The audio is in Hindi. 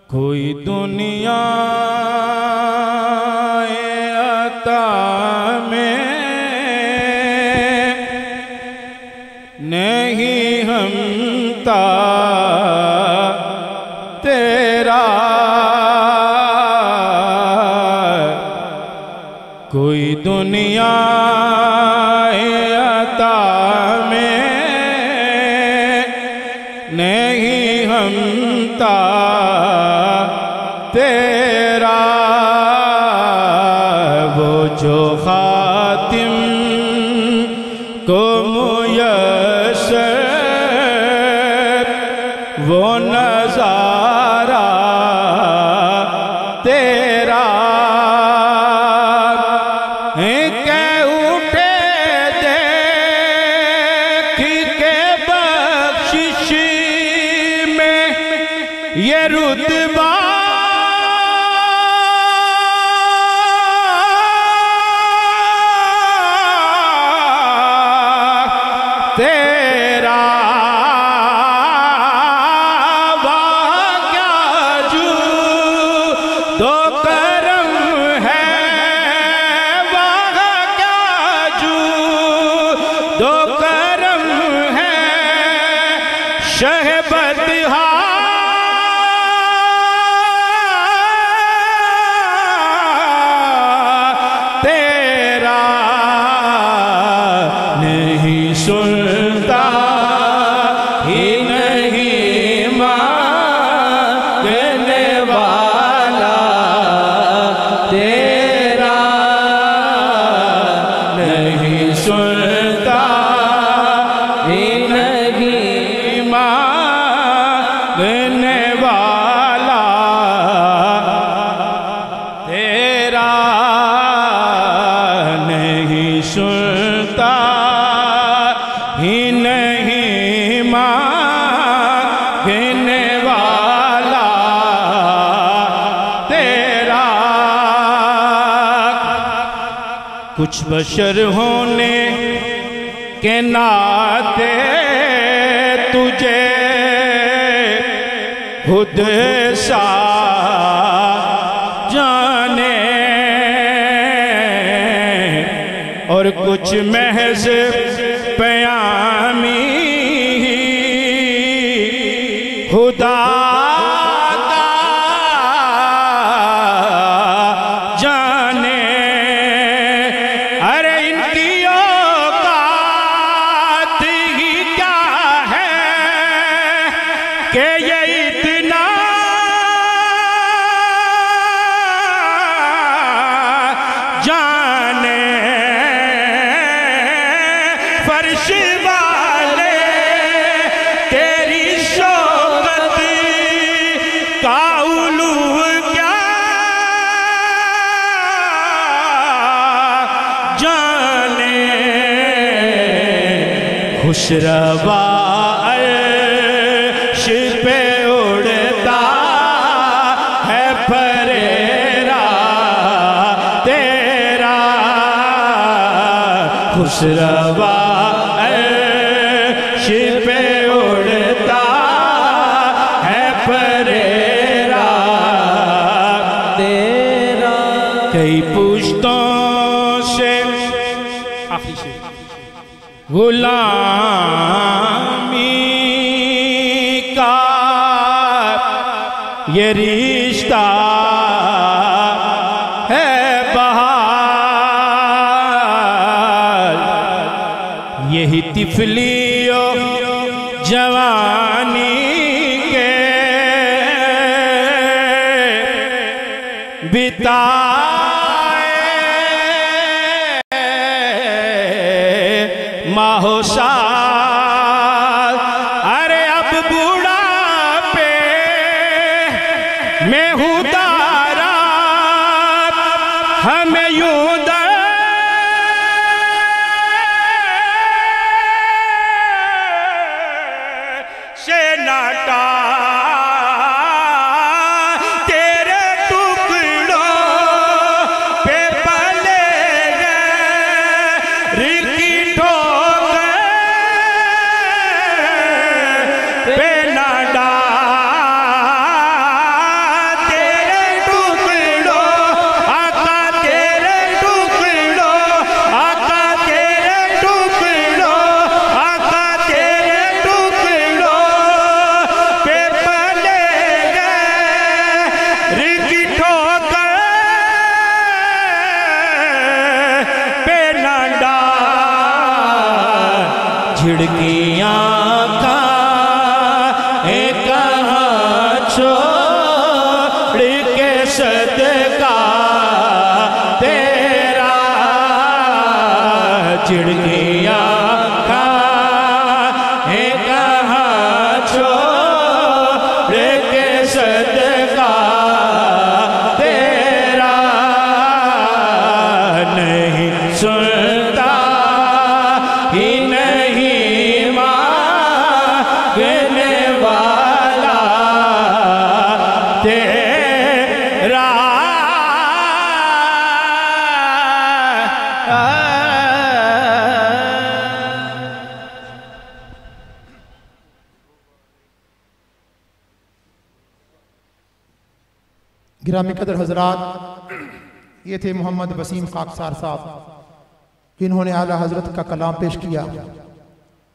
कोई दुनिया अता में नहीं हमता तेरा, कोई दुनिया अता में नहीं हमता तेरा। वो जो खातिम को मुयस्सर वो नज़ारा तेरा, कह उठे देख के बख्शिश में ये रुतबा तेरा। वाह क्या जूदो करम है, वाह क्या जूदो करम है, शहबतहा तेरा। नहीं सुनता ही नहीं मांगने वाला तेरा, नहीं सुनता ही नहीं मांगने वाला तेरा, नहीं सुनता ही नहीं मांगने वाला तेरा। कुछ बशर होने के नाते तुझे खुद सा जाने, और कुछ महज प्यामी खुदा का जाने। अरे इनकी औकात ही क्या है कि ये इतना जाने। फर्श वाले तेरी शौकत का उलू क्या जाने। खुशरवा अर्श पे उड़ता है फरेरा तेरा, खुशरवा अर्श पे उड़ता है फरेरा तेरा। कई पुश्तों से आखिरी से गुलामी का ये रिश्ता है बहाल, यही तिफलियो जवानी के बिताए माहो साल। अरे अब बुढ़ापे में हूँ दारा, हमें यूं से नाटा तेरे टुकड़ों पे पले गए रिकी ठोकर झिड़कियाँ कहाँ छोड़ के सदका तेरा, झिड़कियाँ कहाँ छोड़ के सदका तेरा, नहीं सुनता ही नहीं मांगने वाला तेरा। गिरामी कदर हजरात, ये थे मोहम्मद वसीम खाकसार साहब, जिन्होंने आला हजरत का कलाम पेश किया।